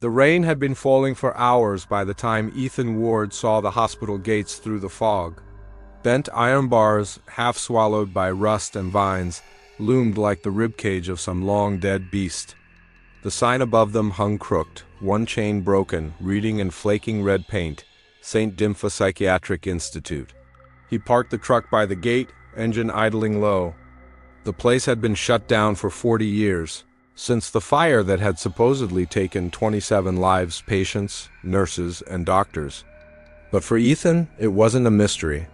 The rain had been falling for hours by the time Ethan Ward saw the hospital gates through the fog. Bent iron bars, half swallowed by rust and vines, loomed like the ribcage of some long-dead beast. The sign above them hung crooked, one chain broken, reading in flaking red paint, St. Dympha Psychiatric Institute. He parked the truck by the gate, engine idling low. The place had been shut down for 40 years, since the fire that had supposedly taken 27 lives, patients, nurses, and doctors. But for Ethan, it wasn't a mystery.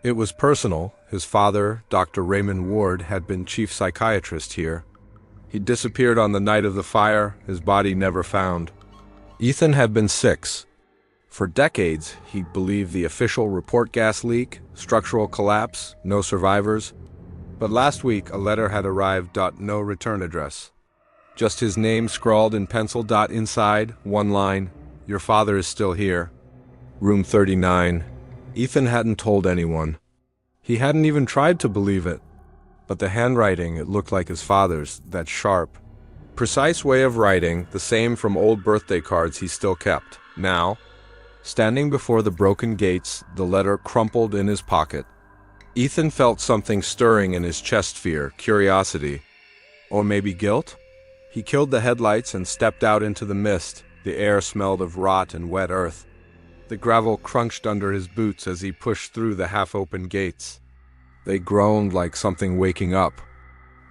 It was personal. His father, Dr. Raymond Ward, had been chief psychiatrist here. He disappeared on the night of the fire, his body never found. Ethan had been 6. For decades, he believed the official report: gas leak, structural collapse, no survivors. But last week, a letter had arrived. No return address. Just his name scrawled in pencil. Inside, one line: your father is still here. Room 39. Ethan hadn't told anyone. He hadn't even tried to believe it. But the handwriting, it looked like his father's, that sharp, precise way of writing, the same from old birthday cards he still kept. Now, standing before the broken gates, the letter crumpled in his pocket. Ethan felt something stirring in his chest: fear, curiosity, or maybe guilt? He killed the headlights and stepped out into the mist. The air smelled of rot and wet earth. The gravel crunched under his boots as he pushed through the half-open gates. They groaned like something waking up.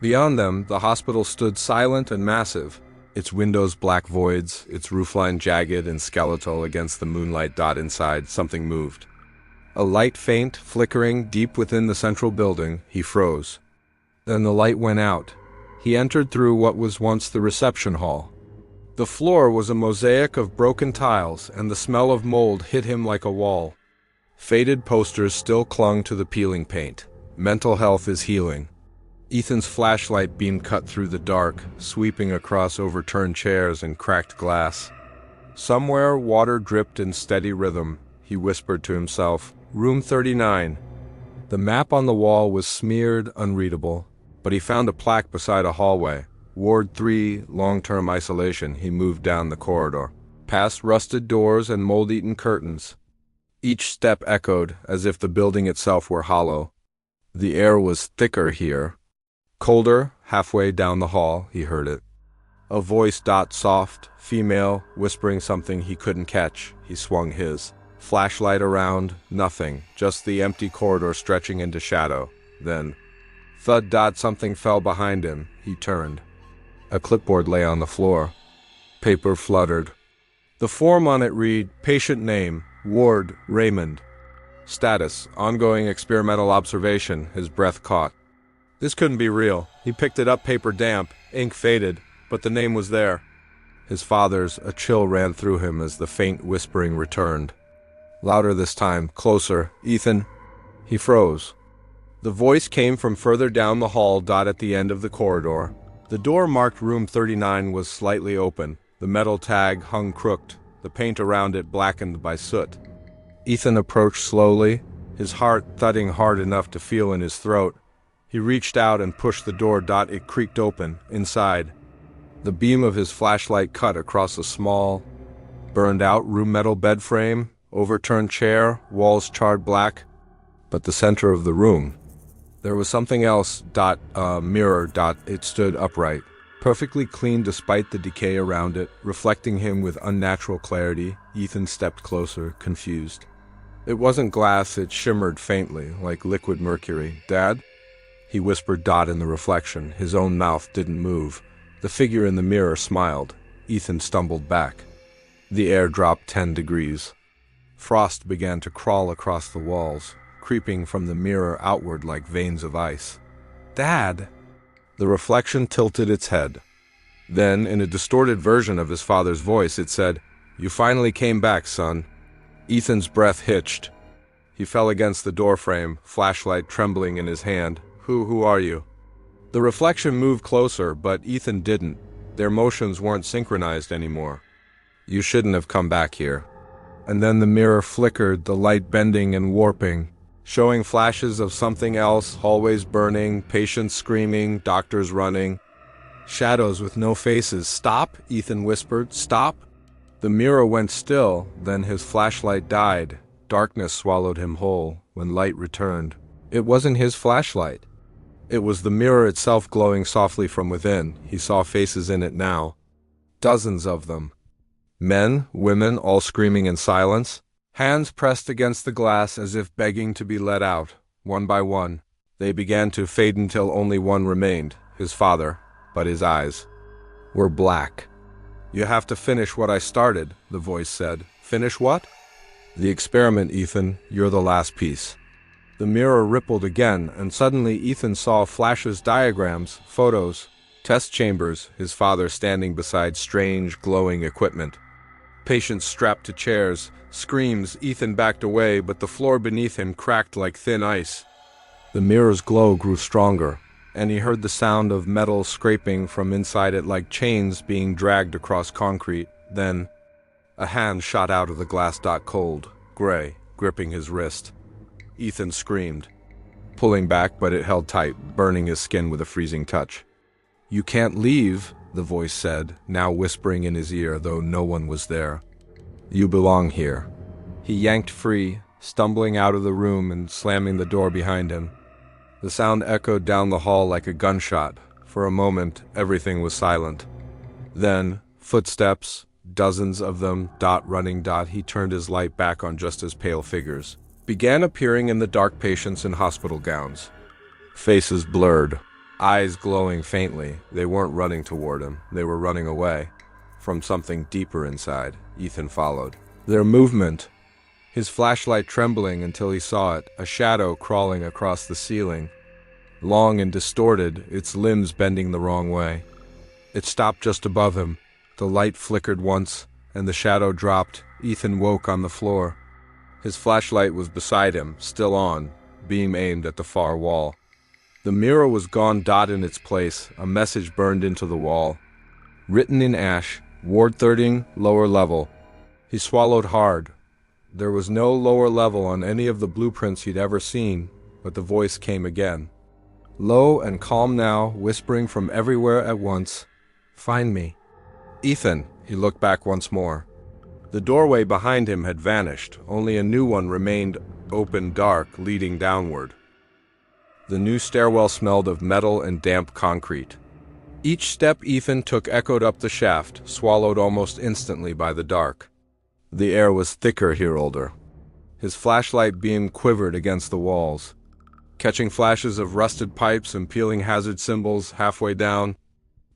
Beyond them, the hospital stood silent and massive, its windows black voids, its roofline jagged and skeletal against the moonlight. Inside, something moved. A light faint, flickering deep within the central building. He froze. Then the light went out. He entered through what was once the reception hall. The floor was a mosaic of broken tiles, and the smell of mold hit him like a wall. Faded posters still clung to the peeling paint. Mental health is healing. Ethan's flashlight beam cut through the dark, sweeping across overturned chairs and cracked glass. Somewhere, water dripped in steady rhythm. He whispered to himself, "Room 39." The map on the wall was smeared, unreadable, but he found a plaque beside a hallway. Ward 3, long-term isolation. He moved down the corridor, past rusted doors and mold-eaten curtains. Each step echoed, as if the building itself were hollow. The air was thicker here. Colder, halfway down the hall, he heard it. A voice: soft, female, whispering something he couldn't catch. He swung his flashlight around. Nothing, just the empty corridor stretching into shadow. Then, thud. Something fell behind him. He turned. A clipboard lay on the floor. Paper fluttered. The form on it read, patient name, Ward Raymond. Status, ongoing experimental observation. His breath caught. This couldn't be real. He picked it up, paper damp, ink faded, but the name was there. His father's. A chill ran through him as the faint whispering returned. Louder this time, closer. Ethan. He froze. The voice came from further down the hall. At the end of the corridor. The door marked room 39 was slightly open. The metal tag hung crooked, the paint around it blackened by soot. Ethan approached slowly, his heart thudding hard enough to feel in his throat. He reached out and pushed the door. It creaked open. Inside, the beam of his flashlight cut across a small, burned-out room metal bed frame, overturned chair, walls charred black. But the center of the room, there was something else. A mirror. It stood upright, perfectly clean despite the decay around it, reflecting him with unnatural clarity. Ethan stepped closer, confused. It wasn't glass. It shimmered faintly, like liquid mercury. "Dad?" He whispered. In the reflection, his own mouth didn't move. The figure in the mirror smiled. Ethan stumbled back. The air dropped 10 degrees. Frost began to crawl across the walls, creeping from the mirror outward like veins of ice. "Dad!" The reflection tilted its head. Then, in a distorted version of his father's voice, it said, "You finally came back, son." Ethan's breath hitched. He fell against the doorframe, flashlight trembling in his hand. Who are you?" The reflection moved closer, but Ethan didn't. Their motions weren't synchronized anymore. "You shouldn't have come back here." And then the mirror flickered, the light bending and warping, showing flashes of something else, hallways burning, patients screaming, doctors running, shadows with no faces. "Stop," Ethan whispered. "Stop." The mirror went still, then his flashlight died. Darkness swallowed him whole. When light returned, it wasn't his flashlight. It was the mirror itself glowing softly from within. He saw faces in it now. Dozens of them. Men, women, all screaming in silence. Hands pressed against the glass as if begging to be let out. One by one, they began to fade until only one remained, his father, but his eyes were black. "You have to finish what I started," the voice said. "Finish what?" "The experiment, Ethan. You're the last piece." The mirror rippled again, and suddenly Ethan saw flashes, diagrams, photos, test chambers, his father standing beside strange, glowing equipment. Patients strapped to chairs, screams. Ethan backed away, but the floor beneath him cracked like thin ice. The mirror's glow grew stronger, and he heard the sound of metal scraping from inside it like chains being dragged across concrete. Then, a hand shot out of the glass, cold, gray, gripping his wrist. Ethan screamed, pulling back, but it held tight, burning his skin with a freezing touch. "You can't leave," the voice said, now whispering in his ear, though no one was there. "You belong here." He yanked free, stumbling out of the room and slamming the door behind him. The sound echoed down the hall like a gunshot. For a moment, everything was silent. Then, footsteps, dozens of them, running. He turned his light back on just as pale figures began appearing in the dark, patients in hospital gowns. Faces blurred, eyes glowing faintly. They weren't running toward him, they were running away. From something deeper inside, Ethan followed their movement, his flashlight trembling until he saw it, a shadow crawling across the ceiling. Long and distorted, its limbs bending the wrong way. It stopped just above him. The light flickered once, and the shadow dropped. Ethan woke on the floor. His flashlight was beside him, still on, beam aimed at the far wall. The mirror was gone. In its place, a message burned into the wall. Written in ash, Ward 13, lower level. He swallowed hard. There was no lower level on any of the blueprints he'd ever seen, but the voice came again. Low and calm now, whispering from everywhere at once. "Find me." "Ethan," he looked back once more. The doorway behind him had vanished. Only a new one remained, open, dark, leading downward. The new stairwell smelled of metal and damp concrete. Each step Ethan took echoed up the shaft, swallowed almost instantly by the dark. The air was thicker here, older. His flashlight beam quivered against the walls, catching flashes of rusted pipes and peeling hazard symbols halfway down.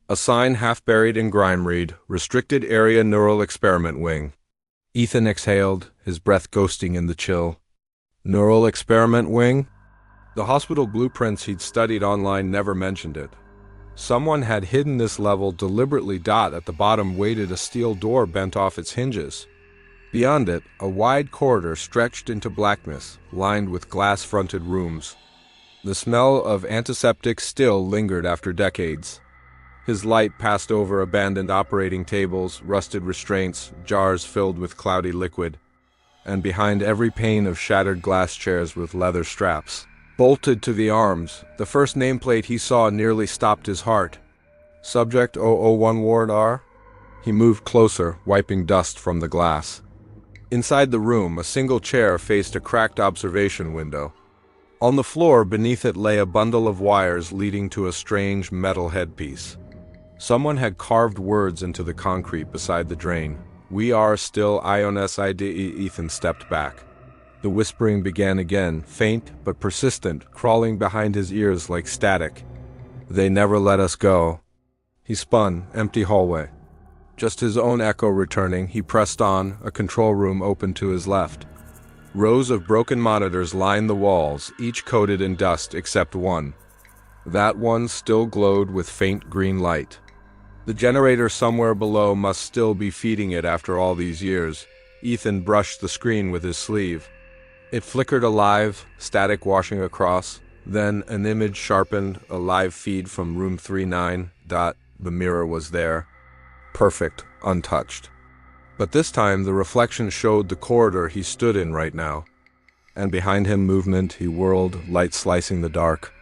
A sign half buried in grime read, "Restricted Area Neural Experiment Wing." Ethan exhaled, his breath ghosting in the chill. Neural Experiment Wing? The hospital blueprints he'd studied online never mentioned it. Someone had hidden this level deliberately. At the bottom waited a steel door bent off its hinges. Beyond it, a wide corridor stretched into blackness, lined with glass-fronted rooms. The smell of antiseptic still lingered after decades. His light passed over abandoned operating tables, rusted restraints, jars filled with cloudy liquid, and behind every pane of shattered glass chairs with leather straps bolted to the arms. The first nameplate he saw nearly stopped his heart. Subject 001 Ward R? He moved closer, wiping dust from the glass. Inside the room, a single chair faced a cracked observation window. On the floor beneath it lay a bundle of wires leading to a strange metal headpiece. Someone had carved words into the concrete beside the drain. "We are still IONSIDE." Ethan stepped back. The whispering began again, faint but persistent, crawling behind his ears like static. "They never let us go." He spun, empty hallway. Just his own echo returning, he pressed on, a control room open to his left. Rows of broken monitors lined the walls, each coated in dust except one. That one still glowed with faint green light. The generator somewhere below must still be feeding it after all these years. Ethan brushed the screen with his sleeve. It flickered alive, static washing across. Then an image sharpened, a live feed from room 39. The mirror was there. Perfect, untouched. But this time the reflection showed the corridor he stood in right now. And behind him movement, he whirled, light slicing the dark.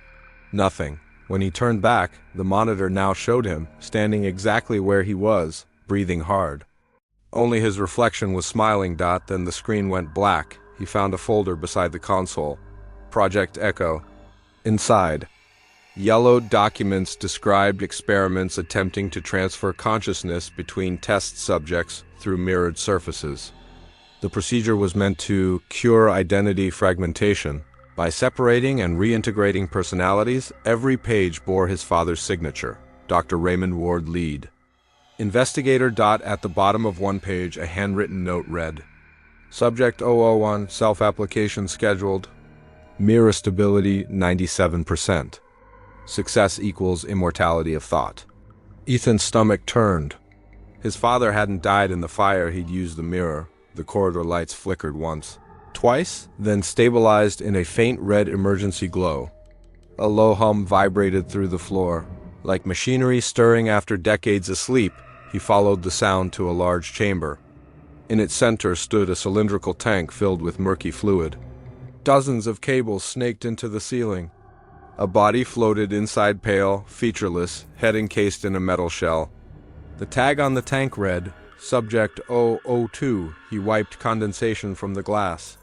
Nothing. When he turned back, the monitor now showed him, standing exactly where he was, breathing hard. Only his reflection was smiling. Then the screen went black. He found a folder beside the console. Project Echo. Inside, yellowed documents described experiments attempting to transfer consciousness between test subjects through mirrored surfaces. The procedure was meant to cure identity fragmentation. By separating and reintegrating personalities, every page bore his father's signature, Dr. Raymond Ward Lead. Investigator. At the bottom of one page, a handwritten note read, Subject 001, self-application scheduled. Mirror stability 97%. Success equals immortality of thought. Ethan's stomach turned. His father hadn't died in the fire he'd used the mirror. The corridor lights flickered once, twice, then stabilized in a faint red emergency glow. A low hum vibrated through the floor. Like machinery stirring after decades of sleep, he followed the sound to a large chamber. In its center stood a cylindrical tank filled with murky fluid. Dozens of cables snaked into the ceiling. A body floated inside, pale, featureless, head encased in a metal shell. The tag on the tank read, Subject 002. He wiped condensation from the glass.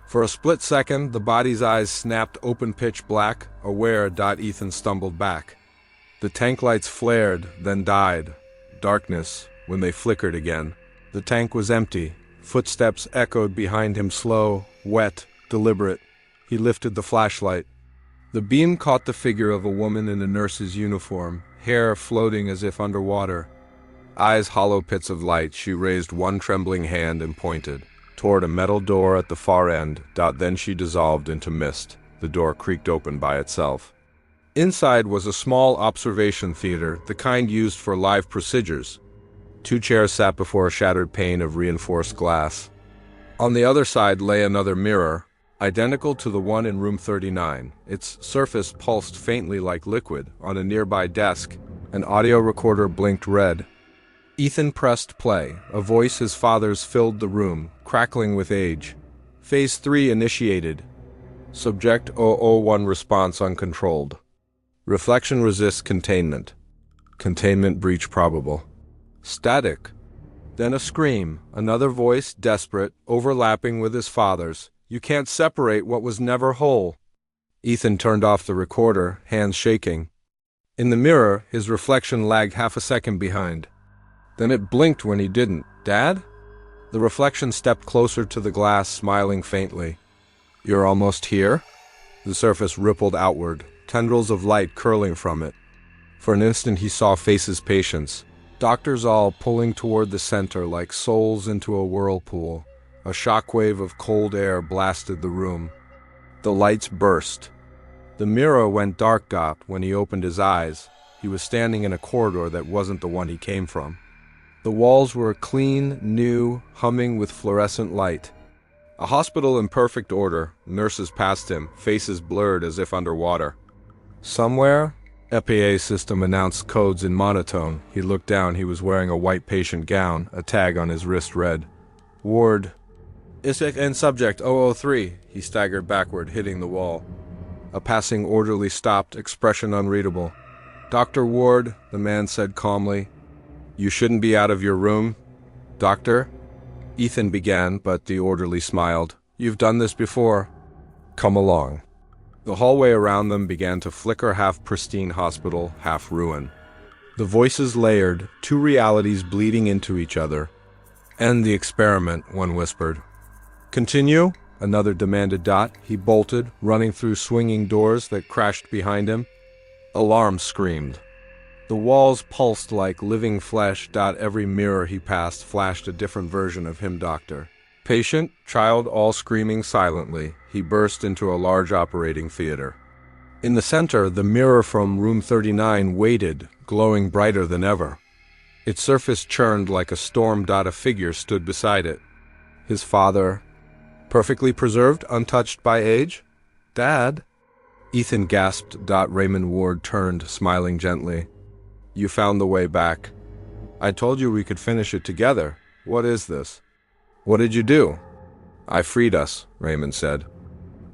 For a split second, the body's eyes snapped open pitch black, aware. Ethan stumbled back. The tank lights flared, then died. Darkness, when they flickered again. The tank was empty. Footsteps echoed behind him, slow, wet, deliberate. He lifted the flashlight. The beam caught the figure of a woman in a nurse's uniform, hair floating as if underwater. Eyes hollow pits of light. She raised one trembling hand and pointed toward a metal door at the far end. Then she dissolved into mist. The door creaked open by itself. Inside was a small observation theater, the kind used for live procedures. 2 chairs sat before a shattered pane of reinforced glass. On the other side lay another mirror, identical to the one in room 39. Its surface pulsed faintly like liquid. On a nearby desk, an audio recorder blinked red. Ethan pressed play. A voice his father's filled the room, crackling with age. Phase 3 initiated. Subject 001 response uncontrolled. Reflection resists containment. Containment breach probable. Static. Then a scream, another voice, desperate, overlapping with his father's. You can't separate what was never whole. Ethan turned off the recorder, hands shaking. In the mirror, his reflection lagged half a second behind. Then it blinked when he didn't. Dad? The reflection stepped closer to the glass, smiling faintly. You're almost here? The surface rippled outward, tendrils of light curling from it. For an instant he saw faces, patients. Doctors all pulling toward the center like souls into a whirlpool. A shockwave of cold air blasted the room. The lights burst. The mirror went dark. When he opened his eyes, he was standing in a corridor that wasn't the one he came from. The walls were clean, new, humming with fluorescent light. A hospital in perfect order. Nurses passed him, faces blurred as if underwater. Somewhere, EPA system announced codes in monotone. He looked down. He was wearing a white patient gown. A tag on his wrist read, Ward. And subject 003. He staggered backward, hitting the wall. A passing orderly stopped, expression unreadable. Dr. Ward, the man said calmly. You shouldn't be out of your room. Doctor? Ethan began, but the orderly smiled. You've done this before. Come along. The hallway around them began to flicker, half pristine hospital, half ruin. The voices layered, 2 realities bleeding into each other. End the experiment, one whispered. Continue, another demanded. He bolted, running through swinging doors that crashed behind him. Alarm screamed. The walls pulsed like living flesh. Every mirror he passed flashed a different version of him, doctor. Patient, child, all screaming silently. He burst into a large operating theater. In the center, the mirror from room 39 waited, glowing brighter than ever. Its surface churned like a storm. A figure stood beside it. His father, perfectly preserved, untouched by age. Dad? Ethan gasped. Raymond Ward turned, smiling gently. You found the way back. I told you we could finish it together. What is this? What did you do? I freed us, Raymond said.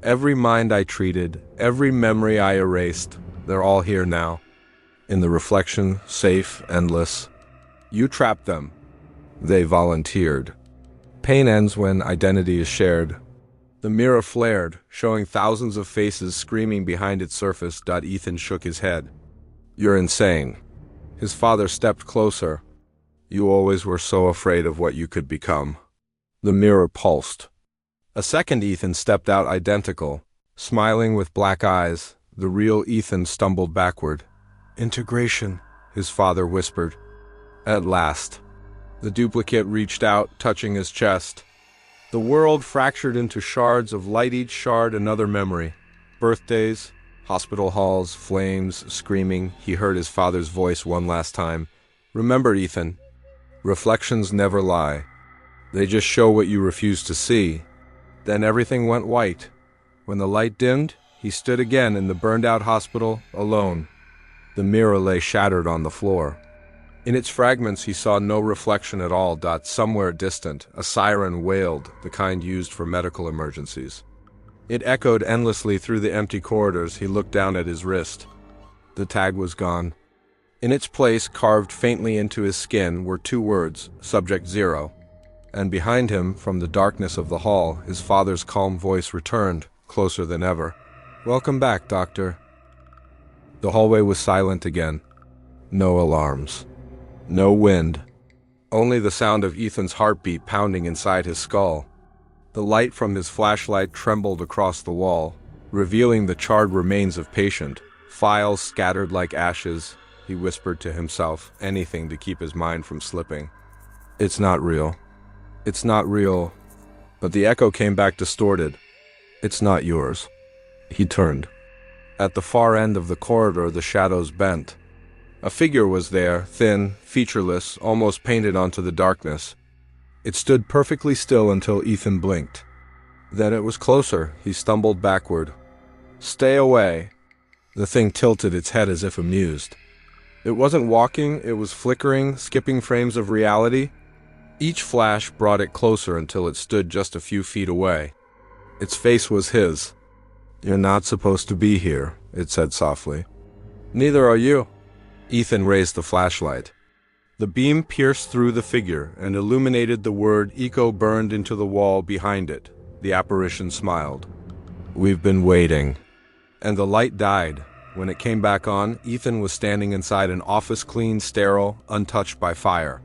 Every mind I treated, every memory I erased, they're all here now. In the reflection, safe, endless. You trapped them. They volunteered. Pain ends when identity is shared. The mirror flared, showing thousands of faces screaming behind its surface. Ethan shook his head. You're insane. His father stepped closer. You always were so afraid of what you could become. The mirror pulsed. A second Ethan stepped out identical. Smiling with black eyes, the real Ethan stumbled backward. Integration, his father whispered. At last. The duplicate reached out, touching his chest. The world fractured into shards of light, each shard another memory. Birthdays, hospital halls, flames, screaming. He heard his father's voice one last time. Remember, Ethan, reflections never lie. They just show what you refuse to see. Then everything went white. When the light dimmed, he stood again in the burned-out hospital, alone. The mirror lay shattered on the floor. In its fragments he saw no reflection at all. Somewhere distant, a siren wailed, the kind used for medical emergencies. It echoed endlessly through the empty corridors. He looked down at his wrist. The tag was gone. In its place, carved faintly into his skin, were two words, Subject 0. And behind him, from the darkness of the hall, his father's calm voice returned, closer than ever. Welcome back, Doctor. The hallway was silent again. No alarms. No wind. Only the sound of Ethan's heartbeat pounding inside his skull. The light from his flashlight trembled across the wall, revealing the charred remains of patient, files scattered like ashes. He whispered to himself, anything to keep his mind from slipping. It's not real. It's not real. But the echo came back distorted. It's not yours. He turned. At the far end of the corridor, the shadows bent. A figure was there, thin, featureless, almost painted onto the darkness. It stood perfectly still until Ethan blinked. Then it was closer. He stumbled backward. Stay away. The thing tilted its head as if amused. It wasn't walking, it was flickering, skipping frames of reality. Each flash brought it closer until it stood just a few feet away. Its face was his. You're not supposed to be here, it said softly. Neither are you. Ethan raised the flashlight. The beam pierced through the figure and illuminated the word Eco burned into the wall behind it. The apparition smiled. We've been waiting. And the light died. When it came back on, Ethan was standing inside an office, clean, sterile, untouched by fire.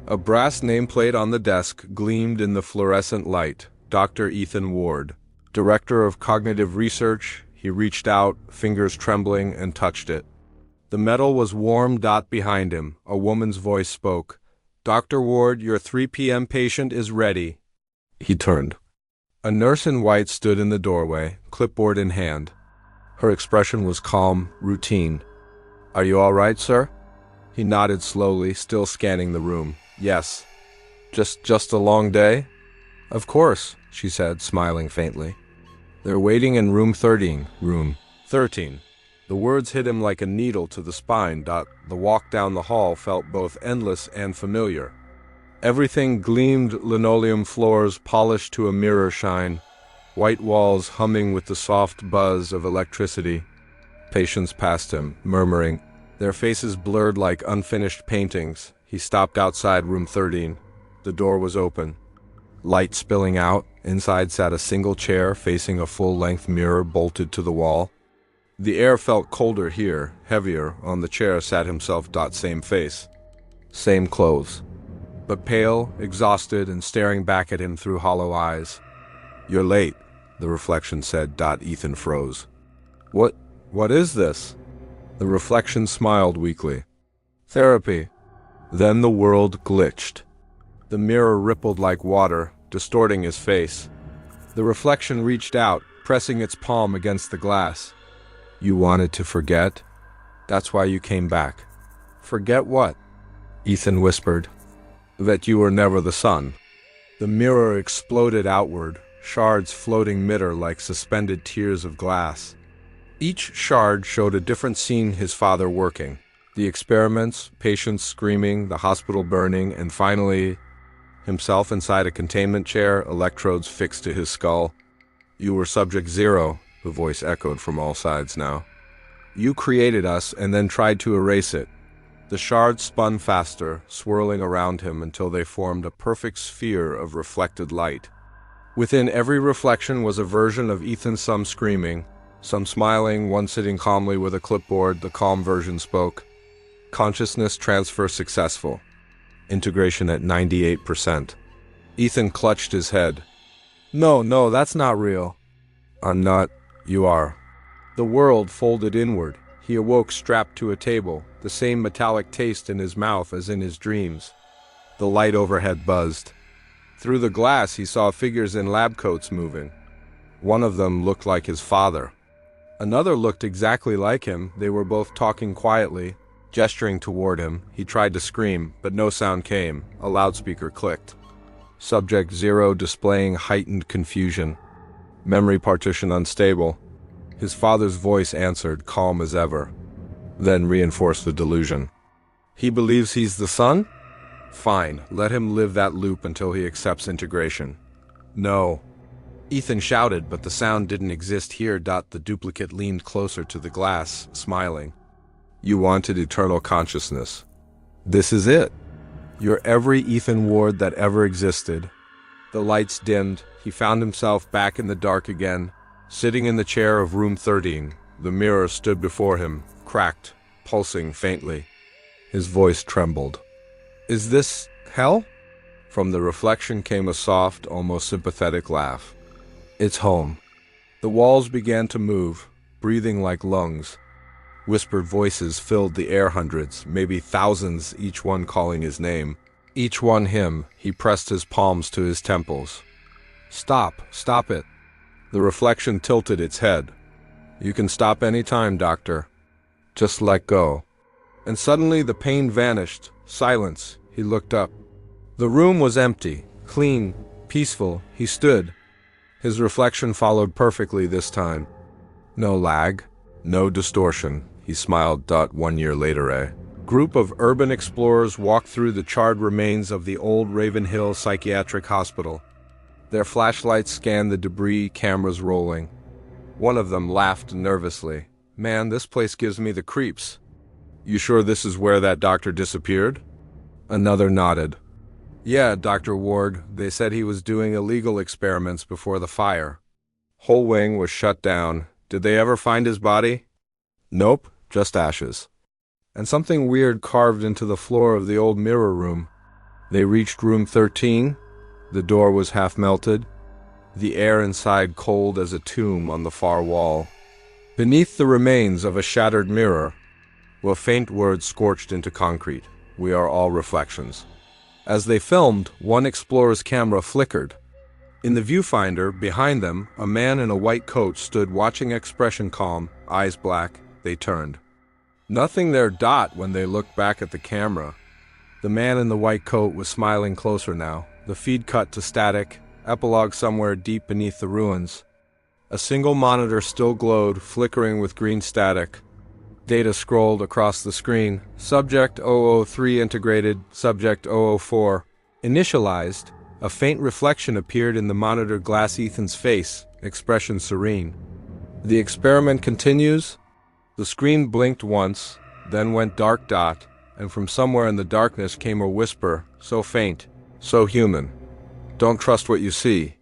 A brass nameplate on the desk gleamed in the fluorescent light. Dr. Ethan Ward, Director of Cognitive Research. He reached out, fingers trembling, and touched it. The metal was warm. Behind him, a woman's voice spoke. Dr. Ward, your 3 p.m. patient is ready. He turned. A nurse in white stood in the doorway, clipboard in hand. Her expression was calm, routine. Are you all right, sir? He nodded slowly, still scanning the room. Yes. Just a long day? Of course, she said, smiling faintly. They're waiting in room 13. Room 13. The words hit him like a needle to the spine. The walk down the hall felt both endless and familiar. Everything gleamed, linoleum floors polished to a mirror shine, white walls humming with the soft buzz of electricity. Patients passed him, murmuring, their faces blurred like unfinished paintings. He stopped outside room 13. The door was open. Light spilling out. Inside sat a single chair facing a full-length mirror bolted to the wall. The air felt colder here, heavier. On the chair sat himself. Same face. Same clothes. But pale, exhausted, and staring back at him through hollow eyes. You're late, the reflection said. Ethan froze. What is this? The reflection smiled weakly. Therapy. Then the world glitched. The mirror rippled like water, distorting his face. The reflection reached out, pressing its palm against the glass. You wanted to forget? That's why you came back. Forget what? Ethan whispered. That you were never the son. The mirror exploded outward, shards floating mid-air like suspended tiers of glass. Each shard showed a different scene his father working. The experiments, patients screaming, the hospital burning, and finally, himself inside a containment chair, electrodes fixed to his skull. You were subject 0, the voice echoed from all sides now. You created us and then tried to erase it. The shards spun faster, swirling around him until they formed a perfect sphere of reflected light. Within every reflection was a version of Ethan, some screaming, some smiling, one sitting calmly with a clipboard. The calm version spoke. Consciousness transfer successful. Integration at 98%. Ethan clutched his head. No, that's not real. I'm not. You are. The world folded inward. He awoke strapped to a table, the same metallic taste in his mouth as in his dreams. The light overhead buzzed. Through the glass he saw figures in lab coats moving. One of them looked like his father. Another looked exactly like him. They were both talking quietly, gesturing toward him. He tried to scream, but no sound came. A loudspeaker clicked. Subject 0 displaying heightened confusion. Memory partition unstable. His father's voice answered, calm as ever. Then reinforced the delusion. He believes he's the son? Fine, let him live that loop until he accepts integration. No. Ethan shouted, but the sound didn't exist here. The duplicate leaned closer to the glass, smiling. You wanted eternal consciousness. This is it. You're every Ethan Ward that ever existed. The lights dimmed. He found himself back in the dark again, sitting in the chair of room 13. The mirror stood before him, cracked, pulsing faintly. His voice trembled. Is this hell? From the reflection came a soft, almost sympathetic laugh. It's home. The walls began to move, breathing like lungs. Whispered voices filled the air, hundreds, maybe thousands, each one calling his name. Each one him. He pressed his palms to his temples. Stop it. The reflection tilted its head. You can stop any time, Doctor. Just let go. And suddenly the pain vanished. Silence. He looked up. The room was empty, clean, peaceful. He stood. His reflection followed perfectly this time. No lag, no distortion. He smiled. 1 year later, a group of urban explorers walked through the charred remains of the old Ravenhill Psychiatric Hospital. Their flashlights scanned the debris, cameras rolling. One of them laughed nervously. Man, this place gives me the creeps. You sure this is where that doctor disappeared? Another nodded. Yeah, Dr. Ward. They said he was doing illegal experiments before the fire. Whole wing was shut down. Did they ever find his body? Nope, just ashes. And something weird carved into the floor of the old mirror room. They reached room 13. The door was half melted. The air inside cold as a tomb on the far wall. Beneath the remains of a shattered mirror were faint words scorched into concrete. We are all reflections. As they filmed, one explorer's camera flickered. In the viewfinder, behind them, a man in a white coat stood watching, expression calm, eyes black. They turned. Nothing there. When they looked back at the camera. The man in the white coat was smiling closer now. The feed cut to static, epilogue somewhere deep beneath the ruins. A single monitor still glowed, flickering with green static. Data scrolled across the screen. Subject 003 integrated, subject 004. Initialized. A faint reflection appeared in the monitor glass. Ethan's face, expression serene. The experiment continues. The screen blinked once, then went dark. And from somewhere in the darkness came a whisper, so faint, so human. Don't trust what you see.